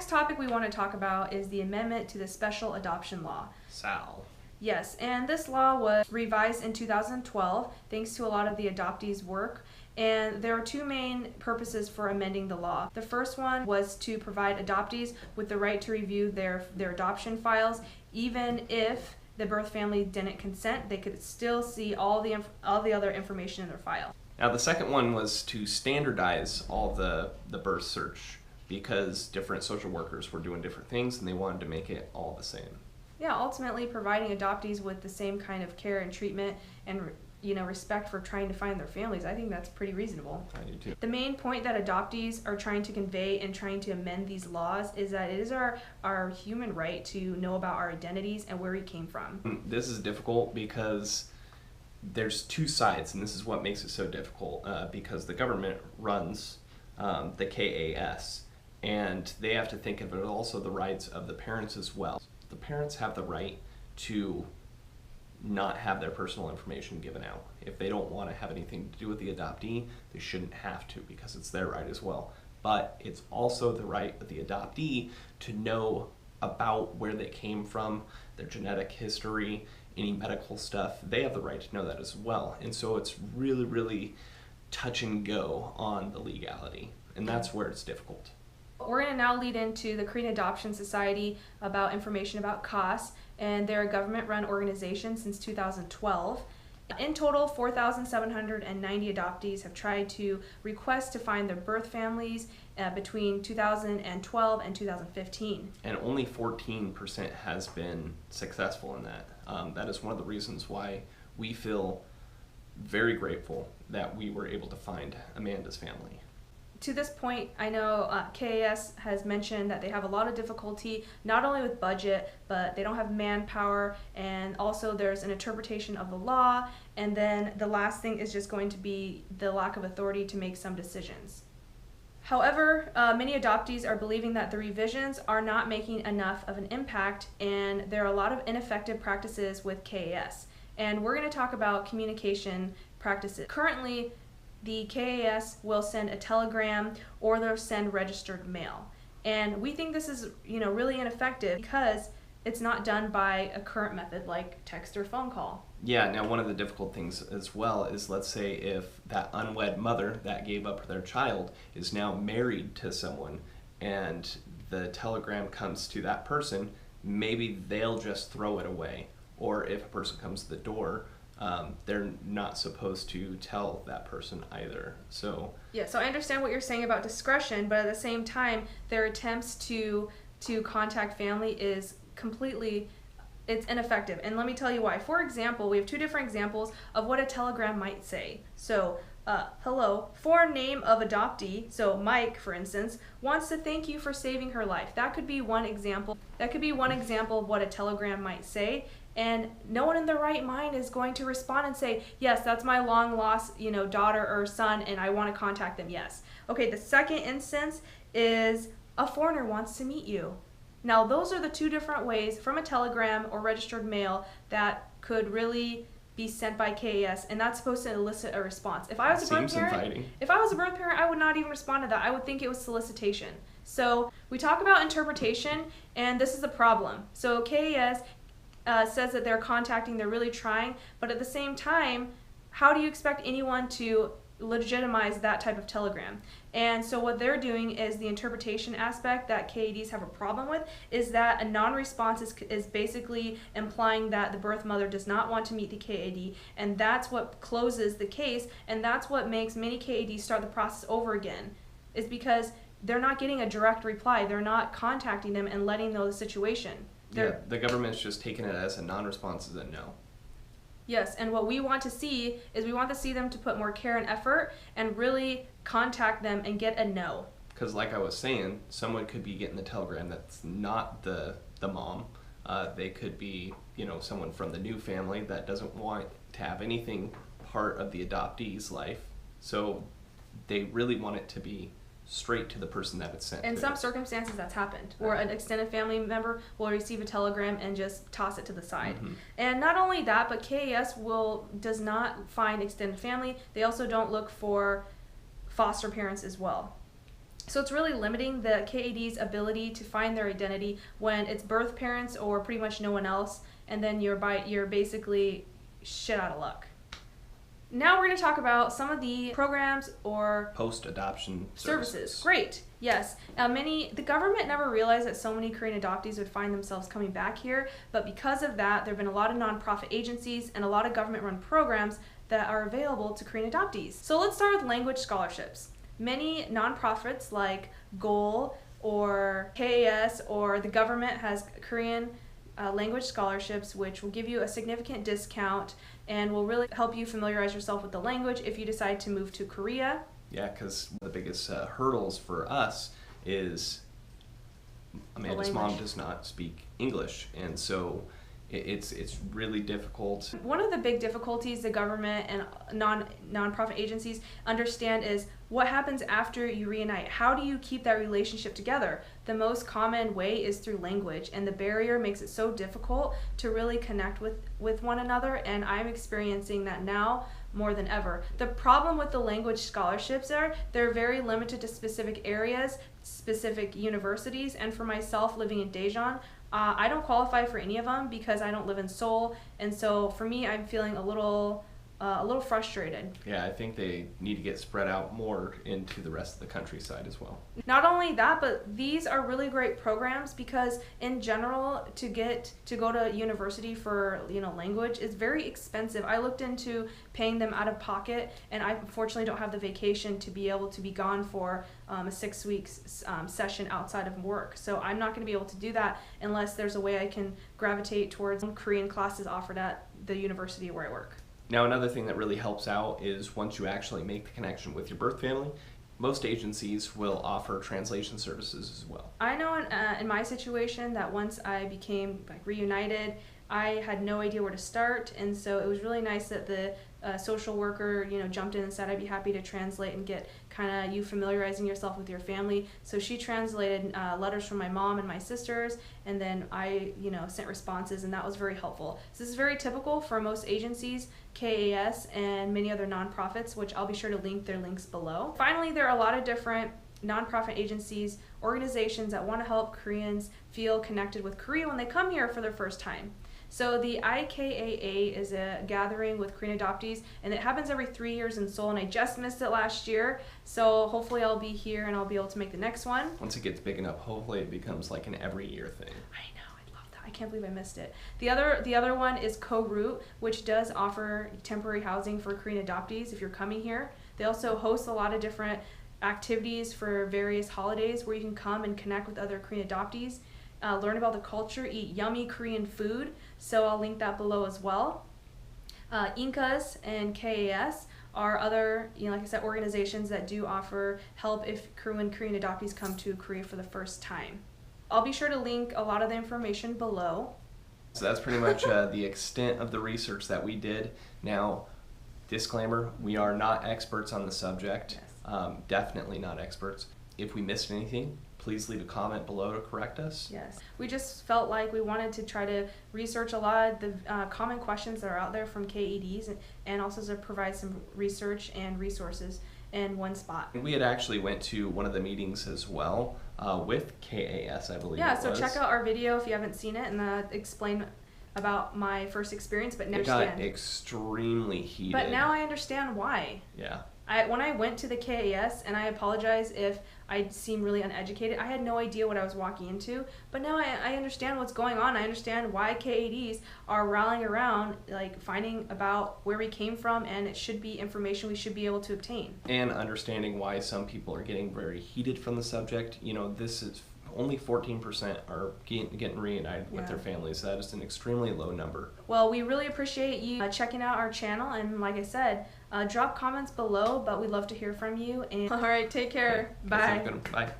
next topic we want to talk about is the amendment to the Special Adoption Law. Sal. Yes, and this law was revised in 2012 thanks to a lot of the adoptees' work. And there are two main purposes for amending the law. The first one was to provide adoptees with the right to review their adoption files, even if the birth family didn't consent. They could still see all the other information in their file. Now the second one was to standardize all the birth search, because different social workers were doing different things and they wanted to make it all the same. Yeah, ultimately providing adoptees with the same kind of care and treatment and respect for trying to find their families. I think that's pretty reasonable. I do too. The main point that adoptees are trying to convey and trying to amend these laws is that it is our human right to know about our identities and where we came from. This is difficult because there's two sides, and this is what makes it so difficult, because the government runs the KAS, and they have to think of it also the rights of the parents as well. The parents have the right to not have their personal information given out. If they don't want to have anything to do with the adoptee, they shouldn't have to, because it's their right as well. But it's also the right of the adoptee to know about where they came from, their genetic history, any medical stuff. They have the right to know that as well. And so it's really, really touch and go on the legality. And that's where it's difficult. We're going to now lead into the Korean Adoption Society about information about costs, and they're a government-run organization since 2012. In total, 4,790 adoptees have tried to request to find their birth families between 2012 and 2015. And only 14% has been successful in that. That is one of the reasons why we feel very grateful that we were able to find Amanda's family. To this point, I know KAS has mentioned that they have a lot of difficulty, not only with budget, but they don't have manpower, and also there's an interpretation of the law, and then the last thing is just going to be the lack of authority to make some decisions. However, many adoptees are believing that the revisions are not making enough of an impact, and there are a lot of ineffective practices with KAS. And we're going to talk about communication practices. Currently, the KAS will send a telegram or they'll send registered mail. And we think this is, really ineffective because it's not done by a current method like text or phone call. Yeah, now one of the difficult things as well is, let's say if that unwed mother that gave up their child is now married to someone and the telegram comes to that person, maybe they'll just throw it away. Or if a person comes to the door, they're not supposed to tell that person either. So yeah, so I understand what you're saying about discretion, but at the same time, their attempts to contact family is it's ineffective. And let me tell you why. For example, we have two different examples of what a telegram might say. So, hello, for name of adoptee, so Mike, for instance, wants to thank you for saving her life. That could be one example. That could be one example of what a telegram might say. And no one in their right mind is going to respond and say, yes, that's my long lost, daughter or son, and I want to contact them, yes. Okay, the second instance is a foreigner wants to meet you. Now, those are the two different ways from a telegram or registered mail that could really be sent by KAS, and that's supposed to elicit a response. If I was a birth parent, I would not even respond to that. I would think it was solicitation. So we talk about interpretation, and this is the problem. So KAS says that they're contacting, they're really trying, but at the same time, how do you expect anyone to legitimize that type of telegram? And so what they're doing is the interpretation aspect that KADs have a problem with is that a non-response is basically implying that the birth mother does not want to meet the KAD, and that's what closes the case, and that's what makes many KADs start the process over again, is because they're not getting a direct reply. They're not contacting them and letting know the situation. The government's just taking it as a non-response as a no. Yes, and what we want to see is we want to see them to put more care and effort and really contact them and get a no. Because like I was saying, someone could be getting the telegram that's not the mom. They could be, someone from the new family that doesn't want to have anything part of the adoptee's life. So they really want it to be straight to the person that it's sent to. In some circumstances that's happened, where an extended family member will receive a telegram and just toss it to the side. Mm-hmm. And not only that, but KAS does not find extended family. They also don't look for foster parents as well. So it's really limiting the KAD's ability to find their identity when it's birth parents or pretty much no one else, and then you're basically shit out of luck. Now we're going to talk about some of the programs or post-adoption services. Great. Yes. The government never realized that so many Korean adoptees would find themselves coming back here, but because of that, there have been a lot of nonprofit agencies and a lot of government-run programs that are available to Korean adoptees. So let's start with language scholarships. Many nonprofits like GOAL or KAS or the government has Korean language scholarships, which will give you a significant discount and will really help you familiarize yourself with the language if you decide to move to Korea. Yeah, because the biggest hurdles for us is Amanda's mom does not speak English, and so it's really difficult. One of the big difficulties the government and nonprofit agencies understand is what happens after you reunite. How do you keep that relationship together? The most common way is through language, and the barrier makes it so difficult to really connect with one another, and I'm experiencing that now more than ever. The problem with the language scholarships are they're very limited to specific areas, specific universities, and for myself living in Daejeon, I don't qualify for any of them because I don't live in Seoul, and so for me, I'm feeling a little frustrated. Yeah, I think they need to get spread out more into the rest of the countryside as well. Not only that, but these are really great programs because in general, to go to university for language is very expensive. I looked into paying them out of pocket, and I unfortunately don't have the vacation to be able to be gone for a 6 weeks session outside of work. So I'm not going to be able to do that unless there's a way I can gravitate towards Korean classes offered at the university where I work. Now, another thing that really helps out is once you actually make the connection with your birth family, most agencies will offer translation services as well. I know in my situation that once I became reunited, I had no idea where to start, and so it was really nice that the social worker, jumped in and said I'd be happy to translate and get kind of you familiarizing yourself with your family. So she translated letters from my mom and my sisters, and then I, sent responses, and that was very helpful. So this is very typical for most agencies, KAS, and many other nonprofits, which I'll be sure to link their links below. Finally, there are a lot of different nonprofit agencies, organizations that want to help Koreans feel connected with Korea when they come here for their first time. So the IKAA is a gathering with Korean adoptees, and it happens every 3 years in Seoul, and I just missed it last year, so hopefully I'll be here and I'll be able to make the next one. Once it gets big enough, hopefully it becomes like an every year thing. I know, I love that. I can't believe I missed it. The other one is Co-Root, which does offer temporary housing for Korean adoptees if you're coming here. They also host a lot of different activities for various holidays where you can come and connect with other Korean adoptees. Learn about the culture, eat yummy Korean food, so I'll link that below as well. INCAS and KAS are other, like I said, organizations that do offer help if when Korean adoptees come to Korea for the first time. I'll be sure to link a lot of the information below. So that's pretty much the extent of the research that we did. Now, disclaimer, we are not experts on the subject. Yes. Definitely not experts. If we missed anything, please leave a comment below to correct us. Yes. We just felt like we wanted to try to research a lot of the common questions that are out there from KEDs and also to provide some research and resources in one spot. And we had actually went to one of the meetings as well with KAS, I believe. Yeah, so check out our video if you haven't seen it and explain about my first experience, but now it got extremely heated. But now I understand why. Yeah. When I went to the KAS, and I apologize if I seem really uneducated, I had no idea what I was walking into, but now I understand what's going on. I understand why KADs are rallying around, finding about where we came from, and it should be information we should be able to obtain. And understanding why some people are getting very heated from the subject. This is only 14% are getting reunited with their families. That is an extremely low number. Well, we really appreciate you checking out our channel, and like I said, drop comments below, but we'd love to hear from you. And all right, take care. Okay. Bye. Bye.